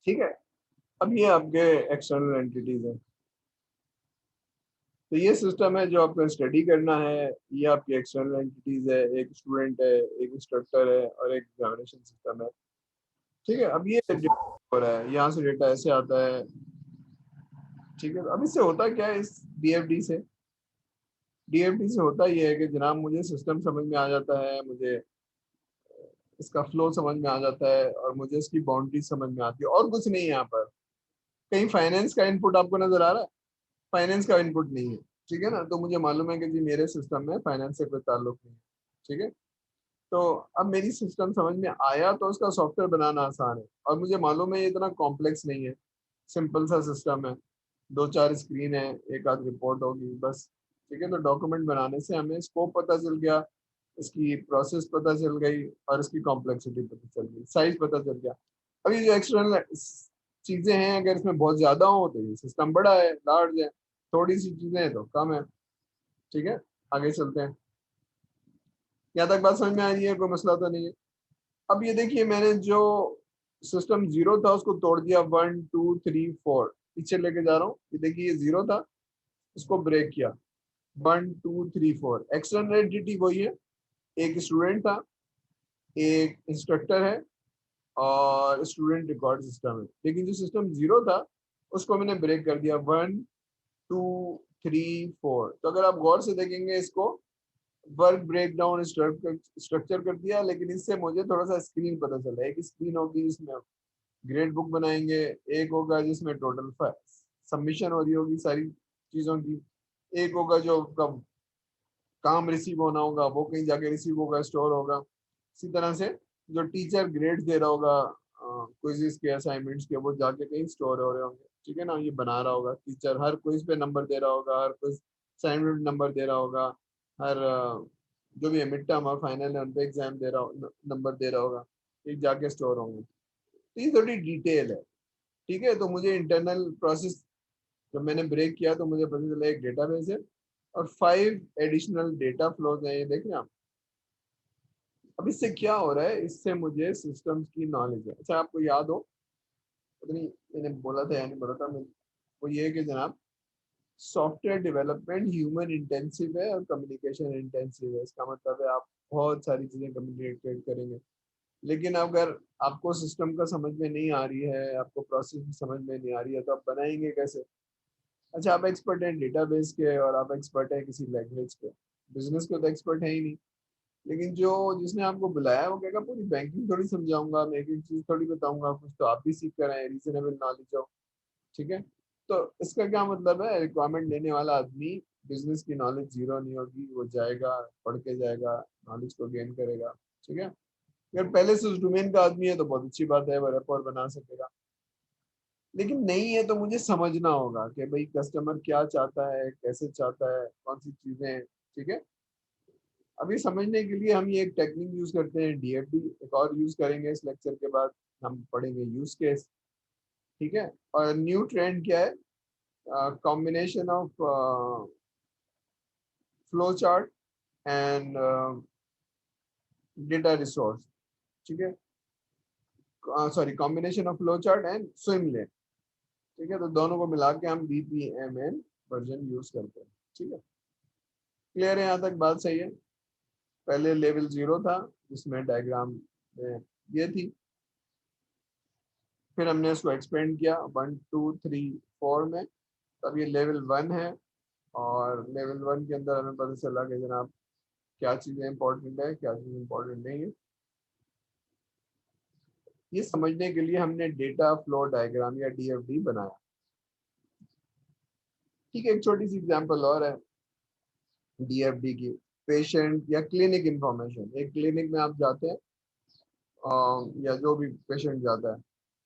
ठीक है। अब ये आपके एक्सटर्नल एंटिटीज हैं। तो ये सिस्टम है जो आपको स्टडी करना है। ये आपकी एक्सटर्नल एंटिटीज है, एक स्टूडेंट है, एक इंस्ट्रक्टर है और एक एग्जामिनेशन सिस्टम है। ठीक है। अब ये डेटा हो रहा है, यहाँ से डेटा ऐसे आता है। ठीक है। अब इससे होता क्या है, इस डीएफडी से होता ये है कि जनाब मुझे सिस्टम समझ में आ जाता है, मुझे इसका फ्लो समझ में आ जाता है और मुझे इसकी बाउंड्री समझ में आती है, और कुछ नहीं है यहाँ पर। कहीं फाइनेंस का इनपुट आपको नजर आ रहा है? फाइनेंस का इनपुट नहीं है। ठीक है ना। तो मुझे मालूम है कि जी मेरे सिस्टम में फाइनेंस से कोई ताल्लुक नहीं है। ठीक है। तो अब मेरी सिस्टम समझ में आया तो उसका सॉफ्टवेयर बनाना आसान है, और मुझे मालूम है ये इतना कॉम्प्लेक्स नहीं है, सिंपल सा सिस्टम है। दो चार स्क्रीन है, एक आध रिपोर्ट होगी बस। ठीक है। तो डॉक्यूमेंट बनाने से हमें स्कोप पता चल गया, इसकी प्रोसेस पता चल गई, और इसकी कॉम्प्लेक्सिटी पता चल गई, साइज पता चल गया। अब ये जो एक्सटर्नल चीजें हैं, अगर इसमें बहुत ज्यादा हो तो ये सिस्टम बड़ा है, लार्ज है। थोड़ी सी चीजें हैं तो कम है। ठीक है। आगे चलते हैं। यहाँ तक बात समझ में आ रही है? कोई मसला तो नहीं है? अब ये देखिए, मैंने जो सिस्टम जीरो था उसको तोड़ दिया, 1 2 3 4 पीछे लेके जा रहा हूँ। ये देखिए, ये जीरो था, उसको ब्रेक किया। 1 2 3 4 एक्सटर्नल एंटिटी वही है, एक स्टूडेंट था, एक इंस्ट्रक्टर है, और स्टूडेंट रिकॉर्ड सिस्टम है। लेकिन जो सिस्टम जीरो था उसको मैंने ब्रेक कर दिया, 1 2 3 4। तो अगर आप गौर से देखेंगे इसको, वर्क ब्रेक डाउन स्ट्रक्चर कर दिया, लेकिन इससे मुझे थोड़ा सा स्क्रीन पता चला। एक स्क्रीन होगी जिसमें ग्रेड बुक बनाएंगे, एक होगा जिसमें टोटल सबमिशन हो रही होगी सारी चीज़ों की, एक होगा जो कब काम रिसीव होना होगा वो कहीं जाके रिसीव होगा, स्टोर होगा। इसी तरह से जो टीचर ग्रेड दे रहा होगा क्विज़िस के, असाइनमेंट्स के, वो जाके कहीं स्टोर हो रहे होंगे। ठीक है ना। ये बना रहा होगा टीचर, हर क्विज पे नंबर दे रहा होगा, हर क्विज असाइनमेंट नंबर दे रहा होगा, हर जो भी है मिड टर्म और फाइनल है उन पे एग्जाम दे रहा हो नंबर दे रहा होगा, ये जाके स्टोर होंगे। तो ये थोड़ी डिटेल है। ठीक है। तो मुझे इंटरनल प्रोसेस जब मैंने ब्रेक किया तो मुझे पता चला एक डेटाबेस है और 5 एडिशनल डेटा फ्लोज हैं, ये देखें आप। अब इससे क्या हो रहा है, इससे मुझे सिस्टम्स की नॉलेज है। अच्छा, आपको याद हो, पता नहीं मैंने बोला था या नहीं बोला था मैं, वो ये है कि जनाब सॉफ्टवेयर डेवलपमेंट ह्यूमन इंटेंसिव है और कम्युनिकेशन इंटेंसिव है। इसका मतलब है आप बहुत सारी चीज़ें कम्युनिकेट करेंगे, लेकिन अगर आपको सिस्टम का समझ में नहीं आ रही है, आपको प्रोसेस भी समझ में नहीं आ रही है, तो आप बनाएंगे कैसे? अच्छा, आप एक्सपर्ट हैं डेटाबेस के और आप एक्सपर्ट हैं किसी लैंग्वेज के, बिजनेस के तो एक्सपर्ट है ही नहीं। लेकिन जो जिसने आपको बुलाया है वो कहेगा पूरी बैंकिंग थोड़ी समझाऊंगा, मैं एक एक चीज थोड़ी बताऊंगा, कुछ तो आप भी सीख कर आए, रीजनेबल नॉलेज हो। ठीक है। तो इसका क्या मतलब है, रिक्वायरमेंट लेने वाला आदमी बिजनेस की नॉलेज जीरो नहीं होगी, वो जाएगा, पढ़ के जाएगा, नॉलेज को गेन करेगा। ठीक है। अगर पहले से उस डोमेन का आदमी है तो बहुत अच्छी बात है, वो rapport बना सकेगा। लेकिन नहीं है तो मुझे समझना होगा कि भाई कस्टमर क्या चाहता है, कैसे चाहता है, कौन सी चीजें। ठीक है। अभी समझने के लिए हम ये एक टेक्निक यूज करते हैं, डीएफडी, एक और यूज करेंगे इस लेक्चर के बाद। हम पढ़ेंगे यूज केस। ठीक है। और न्यू ट्रेंड क्या है, combination of flow chart and data resource. ठीक है। Sorry, combination of flow chart and swimlane. ठीक है। तो दोनों को मिला के हम बीपीएमएन वर्जन यूज करते हैं। ठीक है। क्लियर है? यहाँ तक बात सही है? पहले लेवल जीरो था जिसमें डायग्राम में ये थी, फिर हमने इसको एक्सपेंड किया 1 2 3 4 में, तब ये लेवल 1 है। और लेवल 1 के अंदर हमें पता चला कि जनाब क्या चीज़ें इंपॉर्टेंट है, क्या चीज़ इंपॉर्टेंट नहीं है। ये समझने के लिए हमने डेटा फ्लो डायग्राम या डीएफडी बनाया। ठीक है। एक छोटी सी एग्जांपल और है डीएफडी की, पेशेंट या क्लिनिक इंफॉर्मेशन। एक क्लिनिक में आप जाते हैं, या जो भी पेशेंट जाता है,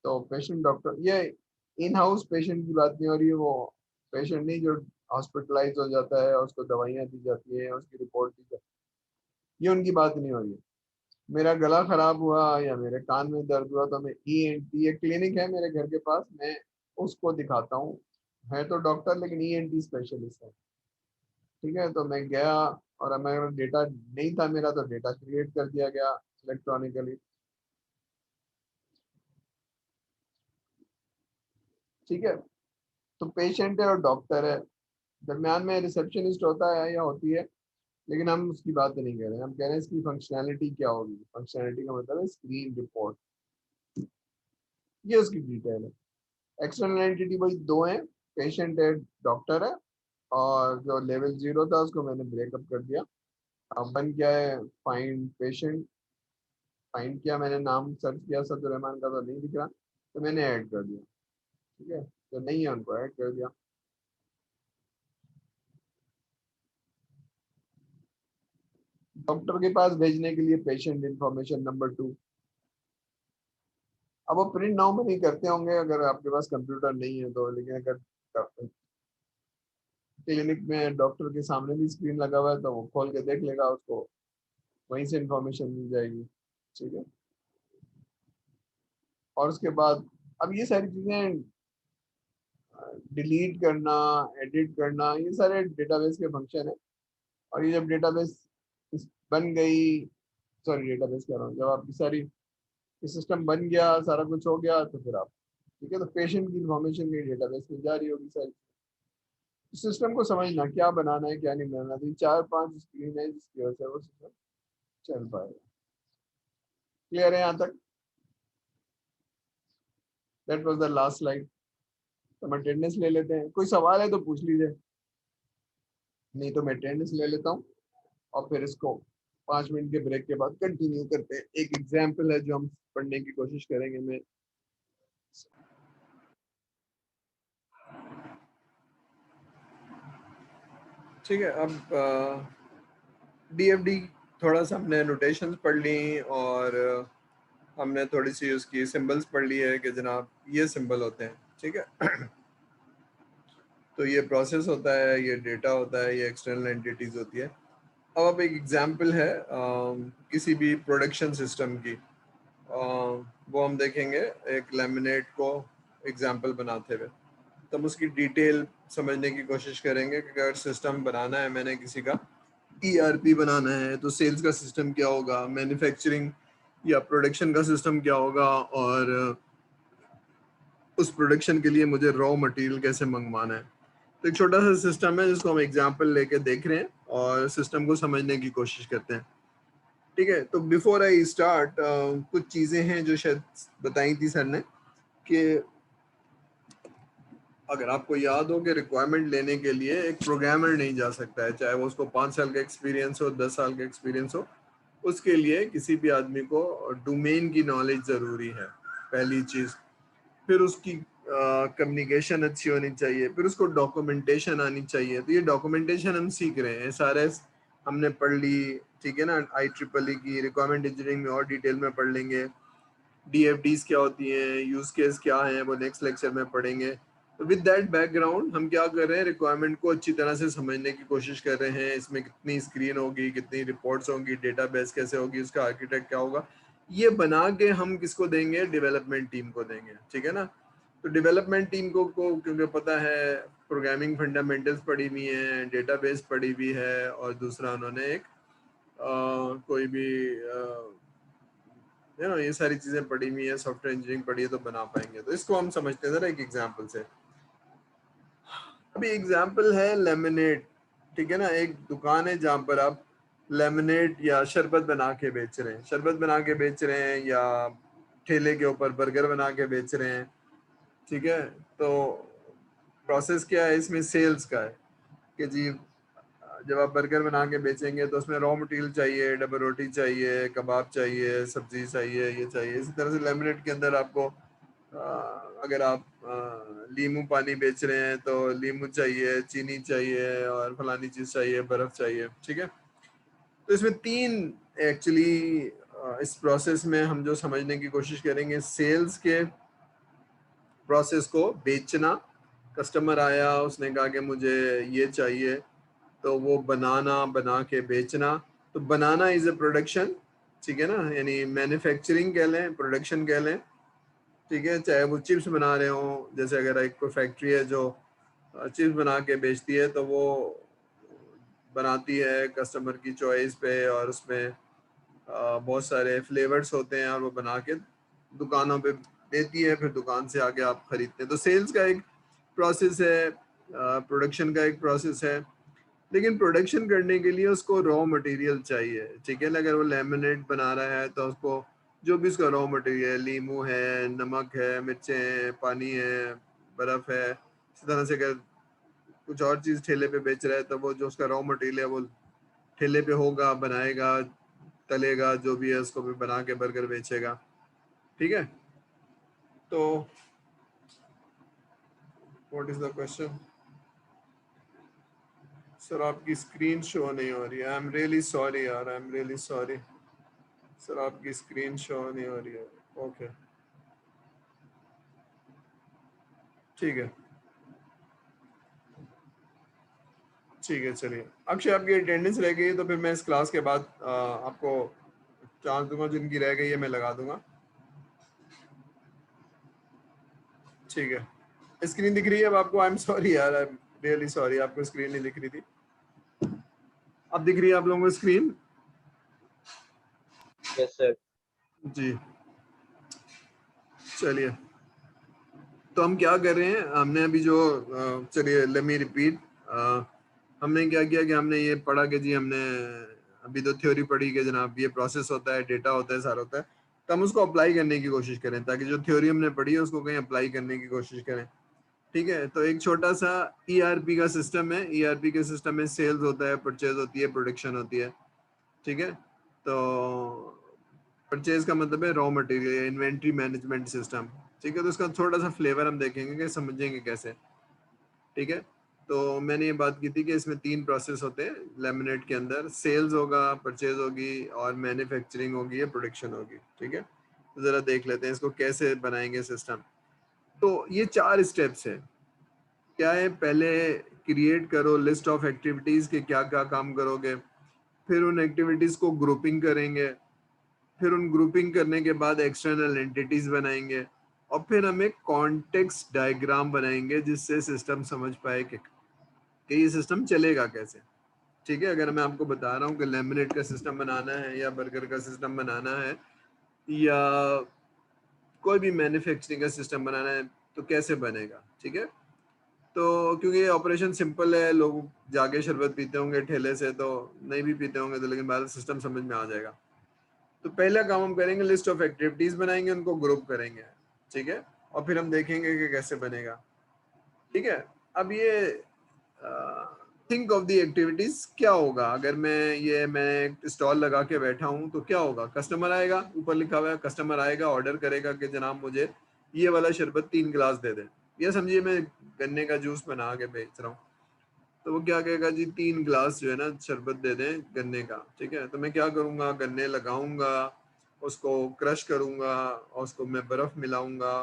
तो पेशेंट डॉक्टर, ये इन हाउस पेशेंट की बात नहीं हो रही है, वो पेशेंट नहीं जो हॉस्पिटलाइज हो जाता है और उसको दवाइयाँ दी जाती हैं, उसकी रिपोर्ट दी जाती है, ये उनकी बात नहीं हो रही है। मेरा गला खराब हुआ या मेरे कान में दर्द हुआ तो मैं ईएनटी, एक क्लिनिक है मेरे घर के पास, मैं उसको दिखाता हूँ। है तो डॉक्टर लेकिन ईएनटी स्पेशलिस्ट है। ठीक है। तो मैं गया, और मेरा डेटा नहीं था मेरा, तो डेटा क्रिएट कर दिया गया इलेक्ट्रॉनिकली। ठीक है। तो पेशेंट है और डॉक्टर है, दरम्यान में रिसेप्शनिस्ट होता है या होती है, लेकिन हम उसकी बात नहीं कर रहे हैं, हम कह रहे हैं इसकी फंक्शनैलिटी क्या होगी। फंक्शनैलिटी का मतलब है स्क्रीन रिपोर्ट, ये उसकी डिटेल है। एक्सटर्नल एंटिटी वही दो हैं, पेशेंट है, डॉक्टर है, और जो लेवल 0 था उसको मैंने ब्रेकअप कर दिया। अब बन क्या है, फाइंड पेशेंट, फाइंड किया मैंने, नाम सर्च किया सदुर रहमान का तो नहीं दिख रहा, तो मैंने ऐड कर दिया। ठीक है, तो नहीं है उनको ऐड कर दिया। डॉक्टर के पास भेजने के लिए पेशेंट इंफॉर्मेशन नंबर 2। अब वो प्रिंट नाउ में नहीं करते होंगे अगर आपके पास कंप्यूटर नहीं है तो, लेकिन अगर क्लिनिक में डॉक्टर के सामने भी स्क्रीन लगा हुआ है तो वो खोल के देख लेगा, उसको वहीं से इंफॉर्मेशन मिल जाएगी। ठीक है, और उसके बाद अब ये सारी चीजें डिलीट करना, एडिट करना, ये सारे डेटाबेस के फंक्शन है। और ये जब डेटाबेस बन गई, सॉरी डेटाबेस कह रहा हूँ, जब आपकी सारी सिस्टम बन गया, सारा कुछ हो गया, तो फिर आप, ठीक है, तो पेशेंट की इंफॉर्मेशन की डेटाबेस में जा रही होगी सारी। सिस्टम को समझना क्या बनाना है क्या नहीं बनाना, तो 4-5 स्क्रीन है जिसकी वजह से वो सिस्टम चल पाएगा। क्लियर है यहाँ तक? That was the last slide. तो हम अटेंडेंस ले लेते हैं, कोई सवाल है तो पूछ लीजिए, नहीं तो मैं अटेंडेंस ले लेता हूँ, और फिर इसको 5 मिनट के ब्रेक के बाद कंटिन्यू करते हैं। एक एग्जाम्पल है जो हम पढ़ने की कोशिश करेंगे। मैं, ठीक है, अब डीएफडी थोड़ा सा हमने नोटेशंस पढ़ ली, और हमने थोड़ी सी उसकी सिंबल्स पढ़ ली है कि जनाब ये सिंबल होते हैं। ठीक है, तो ये प्रोसेस होता है, ये डेटा होता है, ये एक्सटर्नल एंटिटीज होती है। अब एक एग्जांपल है किसी भी प्रोडक्शन सिस्टम की, वो हम देखेंगे एक लेमिनेट को एग्जांपल बनाते हुए, तब उसकी डिटेल समझने की कोशिश करेंगे कि अगर सिस्टम बनाना है, मैंने किसी का ईआरपी बनाना है, तो सेल्स का सिस्टम क्या होगा, मैन्युफैक्चरिंग या प्रोडक्शन का सिस्टम क्या होगा, और उस प्रोडक्शन के लिए मुझे रॉ मटेरियल कैसे मंगवाना है। तो एक छोटा सा सिस्टम है जिसको हम एग्जांपल लेके देख रहे हैं और सिस्टम को समझने की कोशिश करते हैं। ठीक है, तो बिफोर आई स्टार्ट कुछ चीज़ें हैं जो शायद बताई थी सर ने, कि अगर आपको याद हो कि रिक्वायरमेंट लेने के लिए एक प्रोग्रामर नहीं जा सकता है, चाहे वो उसको 5 साल का एक्सपीरियंस हो, 10 साल का एक्सपीरियंस हो, उसके लिए किसी भी आदमी को डोमेन की नॉलेज ज़रूरी है, पहली चीज़। फिर उसकी कम्युनिकेशन अच्छी होनी चाहिए, फिर उसको डॉक्यूमेंटेशन आनी चाहिए। तो ये डॉक्यूमेंटेशन हम सीख रहे हैं, SRS हमने पढ़ ली, ठीक है ना, IEEE की रिक्वायरमेंट इंजीनियरिंग में और डिटेल में पढ़ लेंगे। DFDs क्या होती हैं, यूज केस क्या है, वो नेक्स्ट लेक्चर में पढ़ेंगे। तो विद दैट बैकग्राउंड हम क्या कर रहे हैं, रिक्वायरमेंट को अच्छी तरह से समझने की कोशिश कर रहे हैं। इसमें कितनी स्क्रीन होगी, कितनी रिपोर्ट्स होंगी, डेटाबेस कैसे होगी, उसका आर्किटेक्ट क्या होगा, ये बना के हम किसको देंगे, डेवलपमेंट टीम को देंगे। ठीक है ना, तो डेवलपमेंट टीम को क्योंकि पता है प्रोग्रामिंग फंडामेंटल्स पढ़ी हुई हैं, डेटाबेस पढ़ी हुई है, और दूसरा उन्होंने एक कोई भी ये सारी चीजें पढ़ी हुई है, सॉफ्टवेयर इंजीनियरिंग पढ़ी है, तो बना पाएंगे। तो इसको हम समझते हैं जरा एक एग्जांपल से। अभी एग्जांपल है लेमिनेट। ठीक है ना, एक दुकान है जहां पर आप लेमिनेट या शरबत बना के बेच रहे हैं, शरबत बना के बेच रहे हैं, या ठेले के ऊपर बर्गर बना के बेच रहे हैं। ठीक है, तो प्रोसेस क्या है इसमें, सेल्स का है कि जी जब आप बर्गर बना के बेचेंगे तो उसमें रॉ मटेरियल चाहिए, डबल रोटी चाहिए, कबाब चाहिए, सब्जी चाहिए, ये चाहिए। इसी तरह से लेमिनेट के अंदर आपको अगर आप लीमू पानी बेच रहे हैं तो लीमू चाहिए, चीनी चाहिए, और फलानी चीज़ चाहिए, बर्फ़ चाहिए। ठीक है, तो इसमें 3 एक्चुअली इस प्रोसेस में हम जो समझने की कोशिश करेंगे, सेल्स के प्रोसेस को, बेचना, कस्टमर आया उसने कहा कि मुझे ये चाहिए, तो वो बनाना, बना के बेचना। तो बनाना इज ए प्रोडक्शन, ठीक है ना, यानी मैन्युफैक्चरिंग कह लें, प्रोडक्शन कह लें। ठीक है, चाहे वो चिप्स बना रहे हो, जैसे अगर एक कोई फैक्ट्री है जो चिप्स बना के बेचती है, तो वो बनाती है कस्टमर की चॉइस पे, और उसमें बहुत सारे फ्लेवर्स होते हैं, और वो बना के दुकानों पे देती है, फिर दुकान से आके आप खरीदते हैं। तो सेल्स का एक प्रोसेस है, प्रोडक्शन का एक प्रोसेस है, लेकिन प्रोडक्शन करने के लिए उसको रॉ मटेरियल चाहिए, ठीक है ना। अगर वो लेमिनेट बना रहा है तो उसको जो भी उसका रॉ मटेरियल, लीमू है, नमक है, मिर्चें हैं, पानी है, बर्फ़ है, इसी तरह से अगर कुछ और चीज़ ठेले पे बेच रहा है तो वो जो उसका रॉ मटेरियल है वो ठेले पे होगा, बनाएगा, तलेगा, जो भी है उसको भी बना के बर्गर बेचेगा, ठीक है। तो what is the question sir? आपकी स्क्रीन शो नहीं हो रही है। आई एम रियली सॉरी यार, I am really sorry sir, आपकी स्क्रीन शो नहीं हो रही है। ओके ठीक है, ठीक है, चलिए। अक्षय आपकी अटेंडेंस रह गई है तो फिर मैं इस क्लास के बाद आपको चांस दूंगा, जिनकी रह गई है मैं लगा दूंगा, ठीक है। स्क्रीन दिख रही है अब आपको? आई एम सॉरी यार, आई एम रियली सॉरी, आपको स्क्रीन नहीं दिख रही थी। अब दिख रही है आप लोगों को स्क्रीन? Yes sir. जी, चलिए। तो हम क्या कर रहे हैं, हमने अभी जो चलिए लेट मी रिपीट, हमने क्या किया कि हमने ये पढ़ा कि जी हमने अभी तो थ्योरी पढ़ी कि जनाब ये प्रोसेस होता है, डेटा होता है, सारा होता है, तो हम उसको अप्लाई करने की कोशिश करें, ताकि जो थ्योरी हमने पढ़ी है उसको कहीं अप्लाई करने की कोशिश करें, ठीक है। तो एक छोटा सा ईआरपी का सिस्टम है। ईआरपी के सिस्टम में सेल्स होता है, परचेज होती है, प्रोडक्शन होती है, ठीक है। तो परचेज का मतलब है raw material, inventory management system, ठीक है। तो उसका थोड़ा सा फ्लेवर हम देखेंगे कि समझेंगे कैसे, ठीक है। तो मैंने ये बात की थी कि इसमें 3 प्रोसेस होते हैं लेमिनेट के अंदर, सेल्स होगा, परचेज होगी और मैन्युफैक्चरिंग होगी या प्रोडक्शन होगी, ठीक है। तो जरा देख लेते हैं इसको कैसे बनाएंगे सिस्टम। तो ये 4 स्टेप्स है। क्या है? पहले क्रिएट करो लिस्ट ऑफ एक्टिविटीज के क्या क्या काम करोगे, फिर उन एक्टिविटीज को ग्रुपिंग करेंगे, फिर उन ग्रुपिंग करने के बाद एक्सटर्नल एंटिटीज बनाएंगे, और फिर हम एक कॉन्टेक्स्ट डायग्राम बनाएंगे जिससे सिस्टम समझ पाए कि ये सिस्टम चलेगा कैसे, ठीक है। अगर मैं आपको बता रहा हूँ कि लेमिनेट का सिस्टम बनाना है या बर्गर का सिस्टम बनाना है या कोई भी मैन्युफैक्चरिंग का सिस्टम बनाना है तो कैसे बनेगा, ठीक है। तो क्योंकि ये ऑपरेशन सिंपल है, लोग जाके शरबत पीते होंगे ठेले से, तो नहीं भी पीते होंगे तो, लेकिन बाद सिस्टम समझ में आ जाएगा। तो पहला काम हम करेंगे, लिस्ट ऑफ एक्टिविटीज बनाएंगे, उनको ग्रुप करेंगे, ठीक है, और फिर हम देखेंगे कि कैसे बनेगा, ठीक है। अब ये थिंक ऑफ द एक्टिविटीज क्या होगा। अगर मैं स्टॉल लगा के बैठा हूँ तो क्या होगा, कस्टमर आएगा, ऊपर लिखा हुआ है कस्टमर आएगा, ऑर्डर करेगा कि जनाब मुझे ये वाला शरबत 3 गिलास दे दें, या समझिए मैं गन्ने का जूस बना के बेच रहा हूँ, तो वो क्या कहेगा जी 3 गिलास जो है ना शरबत दे दें गन्ने का, ठीक है। तो मैं क्या करूँगा, गन्ने लगाऊंगा, उसको क्रश करूंगा और उसको मैं बर्फ मिलाऊंगा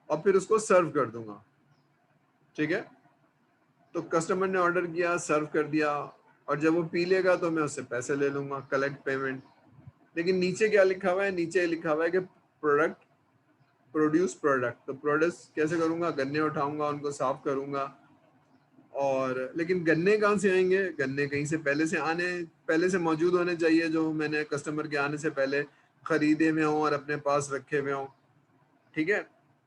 और फिर उसको सर्व कर दूंगा, ठीक है। तो कस्टमर ने ऑर्डर किया, सर्व कर दिया, और जब वो पी लेगा तो मैं उससे पैसे ले लूंगा, कलेक्ट पेमेंट। लेकिन नीचे क्या लिखा हुआ है, नीचे लिखा हुआ है कि प्रोडक्ट, प्रोड्यूस प्रोडक्ट। तो प्रोड्यूस कैसे करूंगा, गन्ने उठाऊंगा, उनको साफ करूंगा, और लेकिन गन्ने कहाँ से आएंगे, गन्ने कहीं से पहले से मौजूद होने चाहिए, जो मैंने कस्टमर के आने से पहले खरीदे हुए हों और अपने पास रखे हुए हों, ठीक है।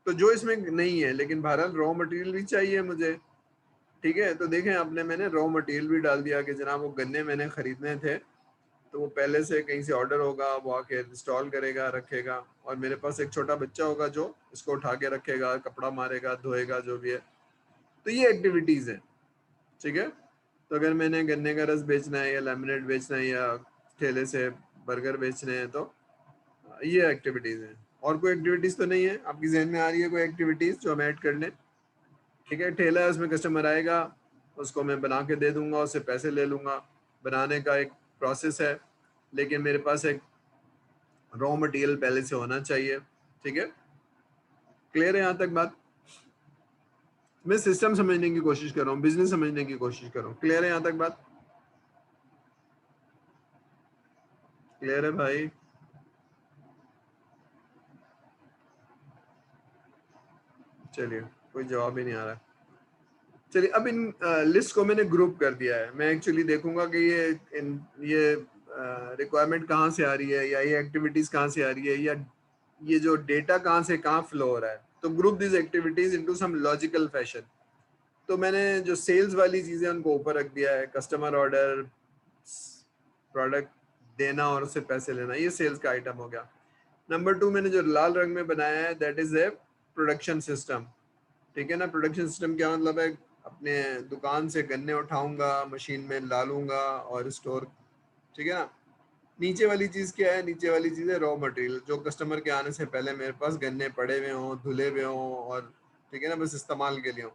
तो जो इसमें नहीं है, लेकिन बहरहाल रॉ मटेरियल भी चाहिए मुझे, ठीक है। तो देखें आपने, मैंने रॉ मटेरियल भी डाल दिया कि जनाब वो गन्ने मैंने खरीदने थे, तो वो पहले से कहीं से ऑर्डर होगा, वो आके इंस्टॉल करेगा, रखेगा, और मेरे पास एक छोटा बच्चा होगा जो इसको उठा के रखेगा, कपड़ा मारेगा, धोएगा, जो भी है। तो ये एक्टिविटीज है, ठीक है। तो अगर मैंने गन्ने का रस बेचना है या लेमिनेट बेचना है या ठेले से बर्गर बेचने हैं तो ये एक्टिविटीज हैं। और कोई एक्टिविटीज तो नहीं है आपकी जहन में आ रही है, कोई एक्टिविटीज जो हम ऐड कर लें? ठीक है, ठेला है, उसमें कस्टमर आएगा, उसको मैं बना के दे दूंगा, उससे पैसे ले लूंगा। बनाने का एक प्रोसेस है, लेकिन मेरे पास एक रॉ मटेरियल पहले से होना चाहिए, ठीक है। क्लियर है यहाँ तक बात? मैं सिस्टम समझने की कोशिश कर रहा हूँ, बिजनेस समझने की कोशिश कर रहा हूँ। क्लियर है यहाँ तक बात? क्लियर है भाई? चलिए, कोई जवाब ही नहीं आ रहा। चलिए, अब इन लिस्ट को मैंने ग्रुप कर दिया है। मैं एक्चुअली देखूंगा कि ये रिक्वायरमेंट कहाँ से आ रही है, या ये एक्टिविटीज कहाँ से आ रही है, या ये जो डेटा कहाँ से कहाँ फ्लो हो रहा है। तो group this activities into some logical fashion. तो मैंने जो सेल्स वाली चीजें उनको ऊपर रख दिया है, कस्टमर ऑर्डर, प्रोडक्ट देना और उससे पैसे लेना, ये सेल्स का आइटम हो गया। नंबर 2 मैंने जो लाल रंग में बनाया है that is a production system. ठीक है ना। प्रोडक्शन सिस्टम क्या मतलब है, अपने दुकान से गन्ने उठाऊंगा, मशीन में डालूंगा और स्टोर। ठीक है ना। नीचे वाली चीज क्या है, नीचे वाली चीज है रॉ मटेरियल, जो कस्टमर के आने से पहले मेरे पास गन्ने पड़े हुए हों, धुले हुए हों और ठीक है ना, बस इस्तेमाल के लिए हो।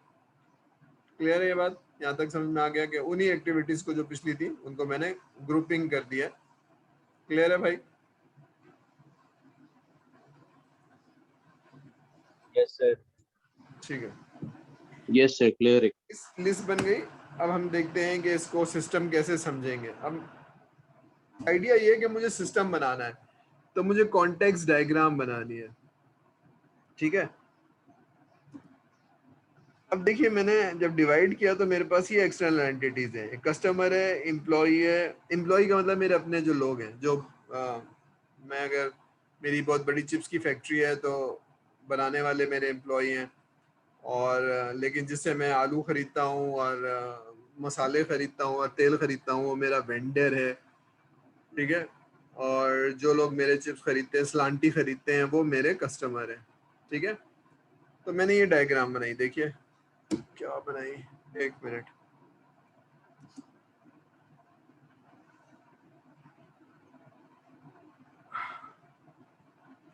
क्लियर है ये बात, यहाँ तक समझ में आ गया कि उन्हीं एक्टिविटीज को जो पिछली थी उनको मैंने ग्रुपिंग कर दिया। क्लियर है भाई। Yes sir. ठीक है, यस सर, क्लियर है। इस लिस्ट बन गई। अब हम देखते हैं कि इसको सिस्टम कैसे समझेंगे। अब आइडिया ये है कि मुझे सिस्टम बनाना है, तो मुझे कॉन्टेक्स्ट डायग्राम बनानी है। ठीक है। अब देखिए मैंने जब डिवाइड किया तो मेरे पास ये एक्सटर्नल एंटिटीज है, एक कस्टमर है, एम्प्लॉई है। एम्प्लॉई का मतलब मेरे अपने जो लोग हैं, जो मैं अगर मेरी बहुत बड़ी चिप्स की फैक्ट्री है तो बनाने वाले मेरे एम्प्लॉई हैं। और लेकिन जिससे मैं आलू खरीदता हूँ और मसाले खरीदता हूँ और तेल खरीदता हूँ वो मेरा वेंडर है। ठीक है। और जो लोग मेरे चिप्स खरीदते हैं, सलांटी खरीदते हैं, वो मेरे कस्टमर हैं। ठीक है। तो मैंने ये डायग्राम बनाई, देखिए क्या बनाई, एक मिनट।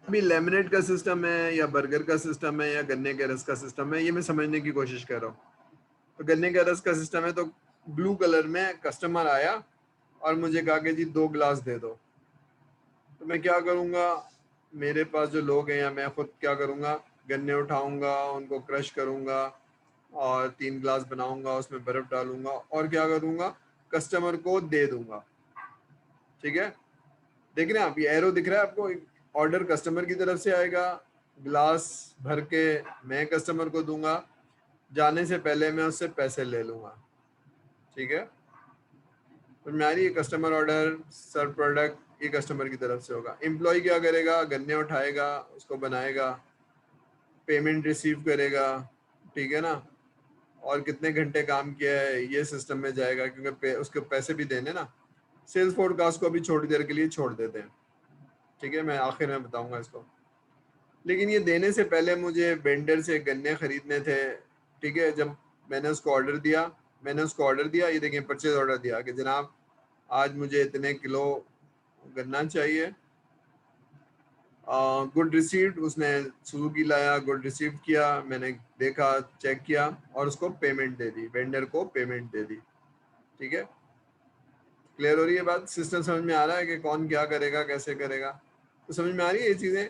अभी लेमिनेट का सिस्टम है या बर्गर का सिस्टम है या गन्ने के रस का सिस्टम है, ये मैं समझने की कोशिश कर रहा हूँ। तो गन्ने का रस का सिस्टम है तो ब्लू कलर में कस्टमर आया और मुझे कहा कि जी 2 गिलास दे दो। तो मैं क्या करूँगा, मेरे पास जो लोग हैं या मैं खुद क्या करूँगा, गन्ने उठाऊंगा, उनको क्रश करूँगा और 3 गिलास बनाऊंगा, उसमें बर्फ डालूंगा और क्या करूँगा, कस्टमर को दे दूंगा। ठीक है। देख रहे हैं आप, ये एरो दिख रहा है आपको, ऑर्डर कस्टमर की तरफ से आएगा, ग्लास भर के मैं कस्टमर को दूंगा, जाने से पहले मैं उससे पैसे ले लूंगा। ठीक है। तो मेरी कस्टमर ऑर्डर सर्व प्रोडक्ट ये कस्टमर की तरफ से होगा। एम्प्लॉय क्या करेगा, गन्ने उठाएगा, उसको बनाएगा, पेमेंट रिसीव करेगा। ठीक है ना। और कितने घंटे काम किया है ये सिस्टम में जाएगा, क्योंकि उसके पैसे भी देने ना। सेल्स फोरकास्ट को अभी थोड़ी देर के लिए छोड़ देते हैं। ठीक है, मैं आखिर में बताऊंगा इसको। लेकिन ये देने से पहले मुझे वेंडर से गन्ने खरीदने थे। ठीक है। जब मैंने उसको ऑर्डर दिया, ये देखिए परचेज ऑर्डर दिया कि जनाब आज मुझे इतने किलो गन्ना चाहिए। गुड रिसीव्ड, उसने सुजुकी लाया, गुड रिसीव किया, मैंने देखा, चेक किया और उसको पेमेंट दे दी, वेंडर को पेमेंट दे दी। ठीक है। क्लियर हो रही है बात, सिस्टम समझ में आ रहा है कि कौन क्या करेगा, कैसे करेगा। तो समझ में आ रही है ये चीजें।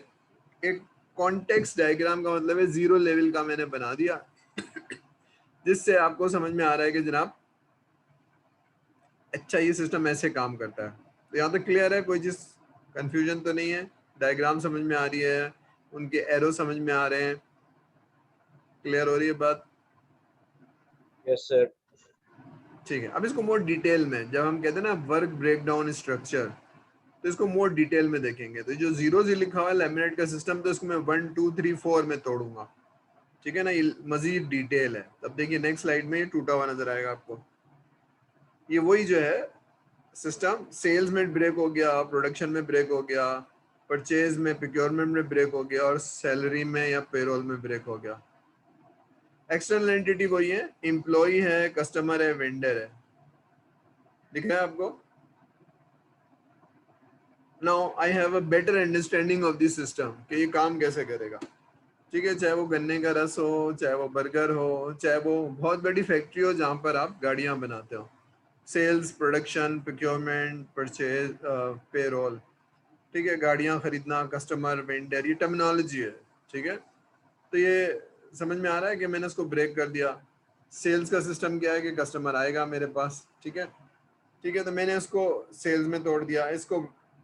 एक कॉन्टेक्स्ट डायग्राम का मतलब है जीरो लेवल का मैंने बना दिया, जिससे आपको समझ में आ रहा है कि जनाब अच्छा ये सिस्टम ऐसे काम करता है। तो यहाँ तक क्लियर है, कोई चीज कंफ्यूजन तो नहीं है, डायग्राम समझ में आ रही है, उनके एरो समझ में आ रहे हैं, क्लियर हो रही है बात। Yes sir. ठीक है। अब इसको मोर डिटेल में, जब हम कहते हैं ना वर्क ब्रेकडाउन स्ट्रक्चर, तो इसको मोर डिटेल में देखेंगे। तो जो जीरो जी लिखा हुआ है लैमिनेट का सिस्टम, तो इसको मैं 1 2 3 4 में तोड़ूंगा। ठीक है ना, ये मजीद डिटेल है। तब देखिए नेक्स्ट स्लाइड में ये टूटा हुआ नजर आएगा आपको। ये वही जो है सिस्टम, सेल्स में ब्रेक हो गया, प्रोडक्शन में ब्रेक हो गया, परचेज में, प्रोक्योरमेंट में ब्रेक हो गया और सैलरी में या पेरोल में ब्रेक हो गया। एक्सटर्नल एंटिटी वही है, एम्प्लॉय है, कस्टमर है, वेंडर है। दिख रहा है आपको। Now I have a better understanding of this system कि ये काम कैसे करेगा। ठीक है। चाहे वो गन्ने का रस हो, चाहे वो बर्गर हो, चाहे वो बहुत बड़ी फैक्ट्री हो जहाँ पर आप गाड़ियाँ बनाते हो, sales, production, procurement, purchase, payroll. ठीक है। गाड़ियाँ खरीदना, कस्टमर, वेंडर, ये टर्मिनोलॉजी है। ठीक है। तो ये समझ में आ रहा है कि मैंने उसको ब्रेक कर दिया। सेल्स का सिस्टम क्या है कि कस्टमर आएगा मेरे पास। ठीक है। ठीक है। तो मैंने उसको सेल्स में तोड़ दिया, इसको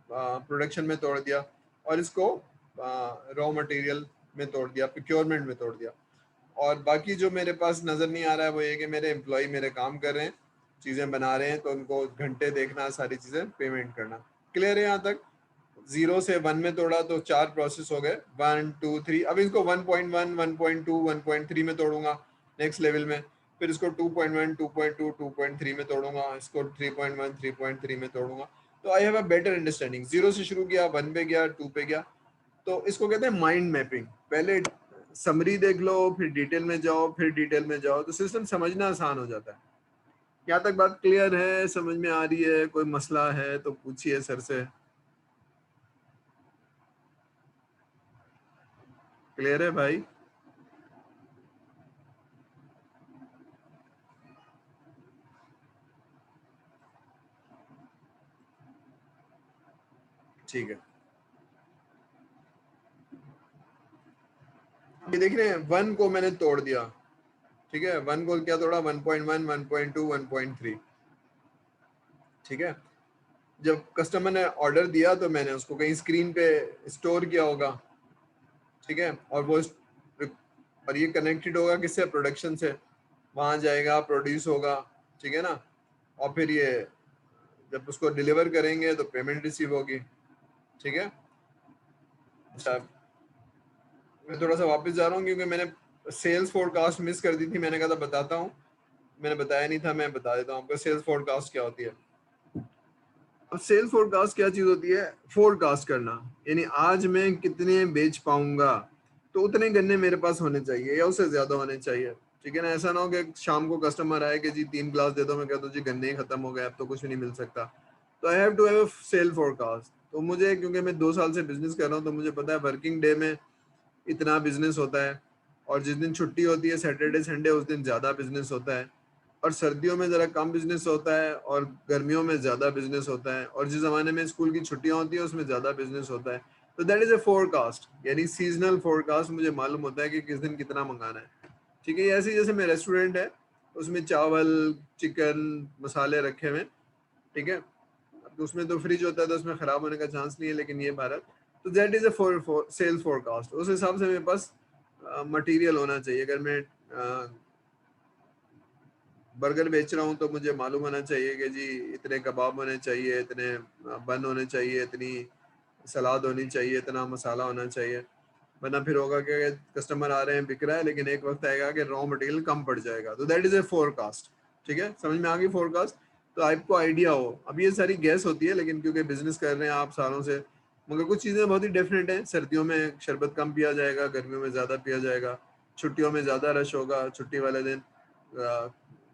प्रोडक्शन में तोड़ दिया और इसको रॉ मटेरियल में तोड़ दिया, प्रोक्योरमेंट में तोड़ दिया। और बाकी जो मेरे पास नज़र नहीं आ रहा है वो ये कि मेरे एम्प्लॉय मेरे काम कर रहे हैं, चीज़ें बना रहे हैं, तो उनको घंटे देखना, सारी चीज़ें पेमेंट करना। क्लियर है यहाँ तक। 0 से 1 में तोड़ा तो 4 प्रोसेस हो गए, 1 2 3। अब इसको 1.1 1.2 1.3 में तोड़ूंगा नेक्स्ट लेवल में, फिर इसको 2.1 2.2 2.3 में तोड़ूंगा, इसको 3.1 3.3 में तोड़ूंगा। तो I have a better understanding. 0 से शुरू किया, 1 पे गया, 2 पे गया। तो इसको कहते हैं माइंड मैपिंग। पहले समरी देख लो, फिर डिटेल में जाओ, फिर डिटेल में जाओ, तो सिस्टम समझना आसान हो जाता है। यहाँ तक बात क्लियर है, समझ में आ रही है? कोई मसला है तो पूछिए सर से। क्लियर है भाई? ठीक है, ये देख रहे हैं 1 को मैंने तोड़ दिया, ठीक है। 1 को क्या तोड़ा? 1.1 1.2 1.3, ठीक है। जब कस्टमर ने ऑर्डर दिया तो मैंने उसको कहीं स्क्रीन पे स्टोर किया होगा, ठीक है। और ये कनेक्टेड होगा किससे? प्रोडक्शन से। वहां जाएगा, प्रोड्यूस होगा, ठीक है ना। और फिर ये जब उसको डिलीवर करेंगे तो पेमेंट रिसीव होगी, ठीक है। अच्छा, मैं थोड़ा सा वापस जा रहा हूँ क्योंकि मैंने सेल्स फोरकास्ट मिस कर दी थी। मैंने कहा था बताता हूँ, मैंने बताया नहीं था, मैं बता देता हूँ आपको सेल्स फोरकास्ट क्या होती है। अब सेल्स फोरकास्ट क्या चीज होती है? फोरकास्ट करना, यानी आज मैं कितने बेच पाऊंगा, तो उतने गन्ने मेरे पास होने चाहिए या उससे ज्यादा होने चाहिए, ठीक है ना। ऐसा ना हो कि शाम को कस्टमर आए कि जी 3 ग्लास दे दो, मैं कहता हूँ जी गन्ने ही खत्म हो गए, अब तो कुछ भी नहीं मिल सकता। तो I have to have a sale forecast. तो मुझे, क्योंकि मैं 2 साल से बिजनेस कर रहा हूँ, तो मुझे पता है वर्किंग डे में इतना बिजनेस होता है, और जिस दिन छुट्टी होती है सैटरडे संडे, उस दिन ज़्यादा बिजनेस होता है, और सर्दियों में ज़रा कम बिजनेस होता है, और गर्मियों में ज़्यादा बिजनेस होता है, और जिस ज़माने में स्कूल की छुट्टियां होती है उसमें ज़्यादा बिजनेस होता है। तो दैट इज़ ए फोरकास्ट, यानी सीजनल फोरकास्ट। मुझे मालूम होता है कि किस दिन कितना मंगाना है, ठीक है। ऐसे ही जैसे मेरा रेस्टोरेंट है, उसमें चावल चिकन मसाले रखे हुए, ठीक है। अब तो उसमें तो फ्रिज होता है तो उसमें ख़राब होने का चांस नहीं है, लेकिन ये भारत, तो that is a sales forecast. उस हिसाब से मेरे पास मटेरियल होना चाहिए। अगर मैं बर्गर बेच रहा हूँ तो मुझे मालूम होना चाहिए कि जी इतने कबाब होने चाहिए, इतने बन होने चाहिए, इतनी सलाद होनी चाहिए, इतना मसाला होना चाहिए। वरना फिर होगा कि कस्टमर आ रहे हैं, बिक रहा है, लेकिन एक वक्त आएगा कि रॉ मटेरियल कम पड़ जाएगा। तो दैट इज़ ए फोरकास्ट, ठीक है। समझ में आ गई फोरकास्ट? तो आपको आइडिया हो। अब ये सारी गैस होती है, लेकिन क्योंकि बिजनेस कर रहे हैं आप सालों से, मगर कुछ चीज़ें बहुत ही डिफरेंट हैं। सर्दियों में शरबत कम पिया जाएगा, गर्मियों में ज़्यादा पिया जाएगा, छुट्टियों में ज़्यादा रश होगा, छुट्टी वाले दिन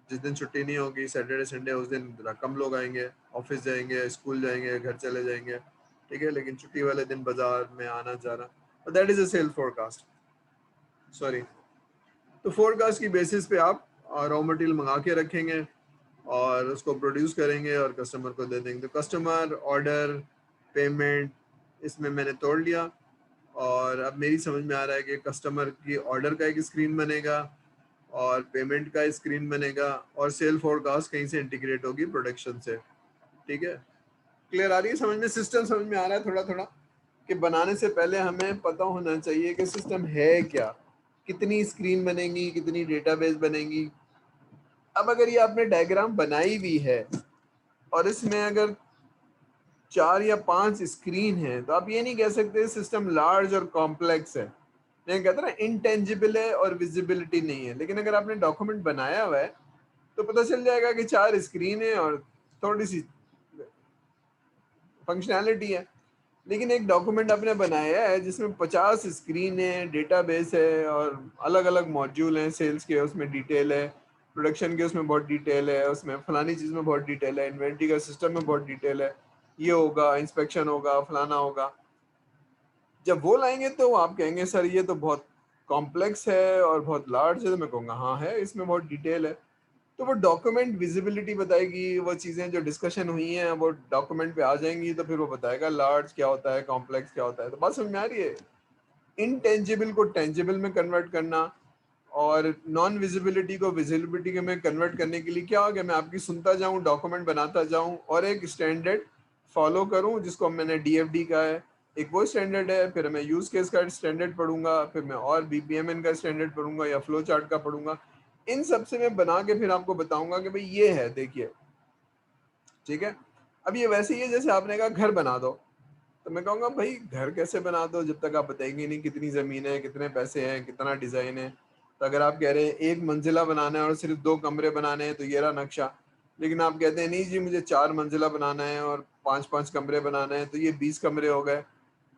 जिस दिन छुट्टी नहीं होगी सैटरडे संडे, उस दिन कम लोग आएंगे, ऑफिस जाएंगे, स्कूल जाएंगे, घर चले जाएंगे, ठीक है। लेकिन छुट्टी वाले दिन बाजार में आना जाना, that is a sale forecast, sorry. तो फोरकास्ट की बेसिस पे आप रॉ मटेरियल मंगा के रखेंगे और उसको प्रोड्यूस करेंगे और कस्टमर को दे देंगे। तो कस्टमर ऑर्डर पेमेंट इसमें मैंने तोड़ लिया, और अब मेरी समझ में आ रहा है कि कस्टमर की ऑर्डर का एक स्क्रीन बनेगा और पेमेंट का स्क्रीन बनेगा, और सेल फोरकास्ट कहीं से इंटीग्रेट होगी प्रोडक्शन से, ठीक है। क्लियर आ रही है समझ में? सिस्टम समझ में आ रहा है थोड़ा थोड़ा, कि बनाने से पहले हमें पता होना चाहिए कि सिस्टम है क्या, कितनी स्क्रीन बनेगी, कितनी डेटाबेस बनेगी। अब अगर ये आपने डायग्राम बनाई भी है और इसमें अगर 4 या 5 स्क्रीन है, तो आप ये नहीं कह सकते सिस्टम लार्ज और कॉम्प्लेक्स है। मैं कहता ना इंटेंजिबल है और विजिबिलिटी नहीं है। लेकिन अगर आपने डॉक्यूमेंट बनाया हुआ है तो पता चल जाएगा कि 4 स्क्रीन है और थोड़ी सी फंक्शनैलिटी है। लेकिन एक डॉक्यूमेंट आपने बनाया है जिसमें 50 स्क्रीन है, डेटाबेस है, और अलग अलग मॉड्यूल हैं, सेल्स के उसमें डिटेल है, प्रोडक्शन के उसमें बहुत डिटेल है, उसमें फलानी चीज़ में बहुत डिटेल है, इन्वेंट्री का सिस्टम में बहुत डिटेल है, ये होगा, इंस्पेक्शन होगा, फलाना होगा। जब वो लाएंगे तो आप कहेंगे सर ये तो बहुत कॉम्प्लेक्स है और बहुत लार्ज है, तो मैं कहूँगा हाँ है, इसमें बहुत डिटेल है। तो वो डॉक्यूमेंट विजिबिलिटी बताएगी, वो चीज़ें जो डिस्कशन हुई हैं वो डॉक्यूमेंट पे आ जाएंगी, तो फिर वो बताएगा लार्ज क्या होता है, कॉम्प्लेक्स क्या होता है। तो बात समझ में आ रही है? इनटेंजिबल को टेंजिबल में कन्वर्ट करना और नॉन विजिबिलिटी को विजिबिलिटी में कन्वर्ट करने के लिए क्या हो गया, मैं आपकी सुनता जाऊं, डॉक्यूमेंट बनाता जाऊं और एक स्टैंडर्ड फॉलो करूं जिसको मैंने डीएफडी का है, एक वो स्टैंडर्ड है, फिर मैं यूज केस का स्टैंडर्ड पढ़ूंगा, फिर मैं और बीपीएमएन का स्टैंडर्ड पढ़ूंगा या फ्लो चार्ट का पढ़ूंगा। इन सब से मैं बना के फिर आपको बताऊंगा कि भाई ये है, देखिए, ठीक है। अब ये वैसे ही है जैसे आपने कहा घर बना दो, तो मैं कहूँगा भाई घर कैसे बना दो जब तक आप बताएंगे नहीं कितनी ज़मीन है, कितने पैसे हैं, कितना डिज़ाइन है। तो अगर आप कह रहे हैं 1 मंजिला बनाना है और सिर्फ 2 कमरे बनाने हैं तो ये रहा नक्शा। लेकिन आप कहते हैं नहीं जी मुझे 4 मंजिला बनाना है और 5-5 कमरे बनाना है तो ये 20 कमरे हो गए।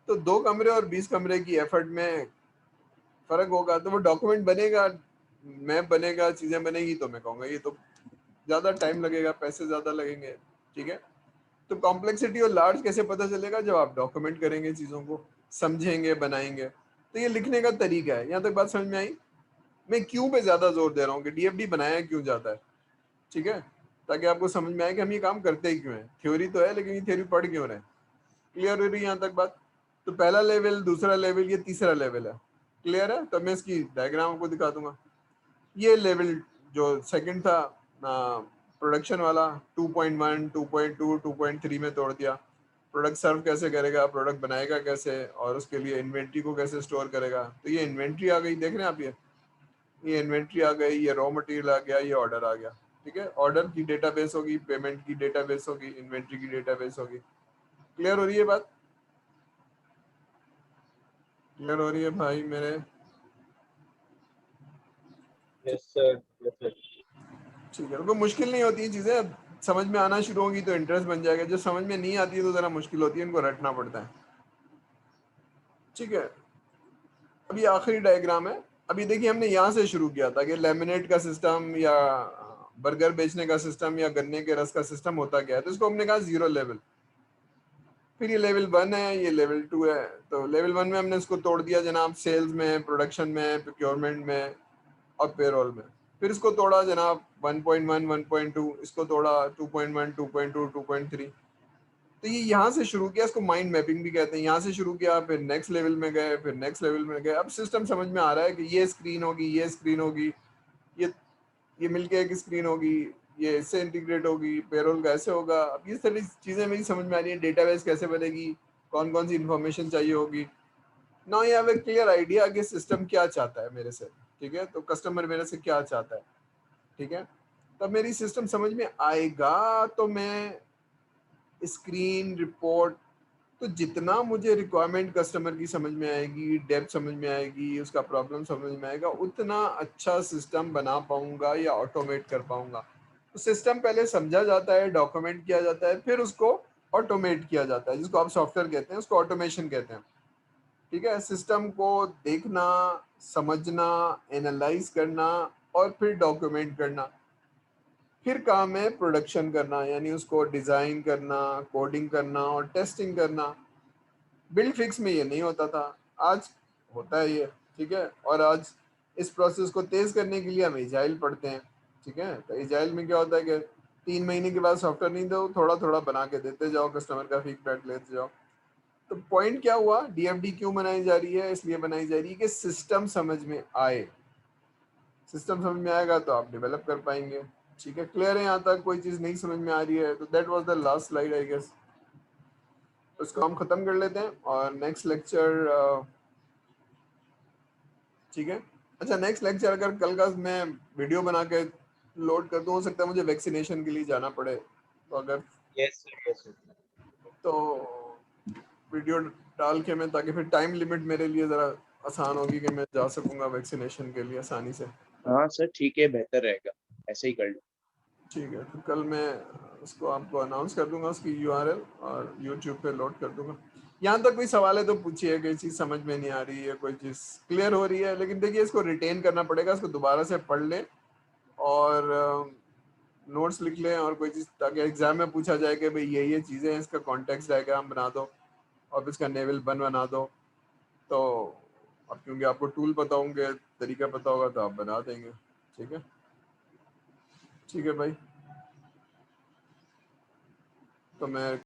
तो 2 कमरे और 20 कमरे की एफर्ट में फ़र्क होगा, तो वो डॉक्यूमेंट बनेगा, मैप बनेगा, चीज़ें बनेगी, तो मैं कहूँगा ये तो ज़्यादा टाइम लगेगा, पैसे ज़्यादा लगेंगे, ठीक है? तो कॉम्प्लेक्सिटी और लार्ज कैसे पता चलेगा? जब आप डॉक्यूमेंट करेंगे चीज़ों को, समझेंगे, बनाएँगे। तो ये लिखने का तरीका है, यहाँ तक बात समझ में आई? मैं क्यों पे ज़्यादा ज़ोर दे रहा हूँ कि डीएफडी बनाया क्यों जाता है, ठीक है? ताकि आपको समझ में आए कि हम ये काम करते ही क्यों हैं। थ्योरी तो है लेकिन ये थ्योरी पढ़ क्यों रहे हैं? क्लियर हो रही है यहाँ तक बात? तो पहला लेवल, दूसरा लेवल, ये तीसरा लेवल है। क्लियर है? तो मैं इसकी डायग्राम आपको दिखा दूँगा। ये लेवल जो सेकंड था प्रोडक्शन वाला 2.1, 2.2, 2.3 में तोड़ दिया। प्रोडक्ट सर्व कैसे करेगा, प्रोडक्ट बनाएगा कैसे और उसके लिए इन्वेंट्री को कैसे स्टोर करेगा। तो ये इन्वेंट्री आ गई, देख रहे हैं आप ये इन्वेंट्री आ गई, ये रॉ मटेरियल आ गया, ये ऑर्डर आ गया, ठीक है? ऑर्डर की डेटाबेस होगी, पेमेंट की डेटाबेस होगी, इन्वेंट्री की डेटाबेस होगी। क्लियर हो रही है बात? क्लियर हो रही है भाई मेरे? Yes, sir. Yes, sir. ठीक है, कोई मुश्किल नहीं होती है चीज़ें, समझ में आना शुरू होगी तो इंटरेस्ट बन जाएगा। जो समझ में नहीं आती है तो ज़रा मुश्किल होती है, इनको रटना पड़ता है, ठीक है? अभी आखिरी डायग्राम है। अभी देखिए हमने यहाँ से शुरू किया था कि लेमिनेट का सिस्टम या बर्गर बेचने का सिस्टम या गन्ने के रस का सिस्टम होता क्या है, तो इसको हमने कहा 0 लेवल। फिर ये लेवल 1 है, ये लेवल 2 है। तो लेवल 1 में हमने इसको तोड़ दिया जनाब सेल्स में, प्रोडक्शन में, प्रोक्योरमेंट में और पेरोल में। फिर इसको तोड़ा जनाब 1.1, 1.2, इसको तोड़ा 2.1, 2.2, 2.3। तो ये यहाँ से शुरू किया, इसको माइंड मैपिंग भी कहते हैं। यहाँ से शुरू किया, फिर नेक्स्ट लेवल में गए, फिर नेक्स्ट लेवल में गए। अब सिस्टम समझ में आ रहा है कि ये स्क्रीन होगी, ये स्क्रीन होगी, ये मिलके एक स्क्रीन होगी, ये इससे इंटीग्रेट होगी, पेरोल कैसे होगा। अब ये सारी चीज़ें मेरी समझ में आ रही है। डेटाबेस कैसे बनेगी, कौन कौन सी इंफॉर्मेशन चाहिए होगी। Now you have a clear idea कि सिस्टम क्या चाहता है मेरे से, ठीक है? तो कस्टमर मेरे से क्या चाहता है, ठीक है? तब मेरी सिस्टम समझ में आएगा तो मैं स्क्रीन रिपोर्ट, तो जितना मुझे रिक्वायरमेंट कस्टमर की समझ में आएगी, डेप्थ समझ में आएगी, उसका प्रॉब्लम समझ में आएगा, उतना अच्छा सिस्टम बना पाऊंगा या ऑटोमेट कर पाऊंगा। तो सिस्टम पहले समझा जाता है, डॉक्यूमेंट किया जाता है, फिर उसको ऑटोमेट किया जाता है, जिसको आप सॉफ्टवेयर कहते हैं, उसको ऑटोमेशन कहते हैं, ठीक है? सिस्टम को देखना, समझना, एनालाइज करना और फिर डॉक्यूमेंट करना। फिर काम है प्रोडक्शन करना, यानी उसको डिज़ाइन करना, कोडिंग करना और टेस्टिंग करना। बिल्ड फिक्स में ये नहीं होता था, आज होता है ये, ठीक है? और आज इस प्रोसेस को तेज करने के लिए हम एजाइल पढ़ते हैं, ठीक है? तो एजाइल में क्या होता है कि 3 महीने के बाद सॉफ्टवेयर नहीं दो, थोड़ा थोड़ा बना के देते जाओ, कस्टमर का फीडबैक लेते जाओ। तो पॉइंट क्या हुआ, डीएफडी क्यों बनाई जा रही है? इसलिए बनाई जा रही है कि सिस्टम समझ में आए। सिस्टम समझ में आएगा तो आप डेवलप कर पाएंगे, ठीक है? क्लियर है यहाँ तक? कोई चीज़ नहीं समझ में आ रही है तो that was the last slide I guess. उसको हम खत्म कर लेते हैं और नेक्स्ट लेक्चर, ठीक है? अच्छा, नेक्स्ट लेक्चर अगर कल का मैं वीडियो बना के लोड कर दूं, हो सकता है मुझे वैक्सीनेशन के लिए जाना पड़े, तो अगर Yes, sir. Yes, sir. तो वीडियो डाल के मैं, ताकि फिर टाइम लिमिट मेरे लिए ज़रा आसान होगी कि मैं जा सकूंगा वैक्सीनेशन के लिए आसानी से। हाँ सर, ठीक है, बेहतर रहेगा, ऐसे ही कर लो। ठीक है, तो कल मैं उसको आपको अनाउंस कर दूंगा, उसकी यूआरएल, और यूट्यूब पे लोड कर दूंगा। यहाँ तक कोई सवाल है तो पूछिए, कोई चीज़ समझ में नहीं आ रही है, कोई चीज़ क्लियर हो रही है। लेकिन देखिए इसको रिटेन करना पड़ेगा, इसको दोबारा से पढ़ लें और नोट्स लिख लें और कोई चीज़, ताकि एग्जाम में पूछा जाए कि भाई ये चीज़ें हैं, इसका कॉन्टेक्स्ट डायग्राम बना दो और इसका नेवल बन बना दो। तो अब क्योंकि आपको टूल पता होंगे, तरीका पता होगा, तो आप बना देंगे, ठीक है? ठीक है भाई, तो मैं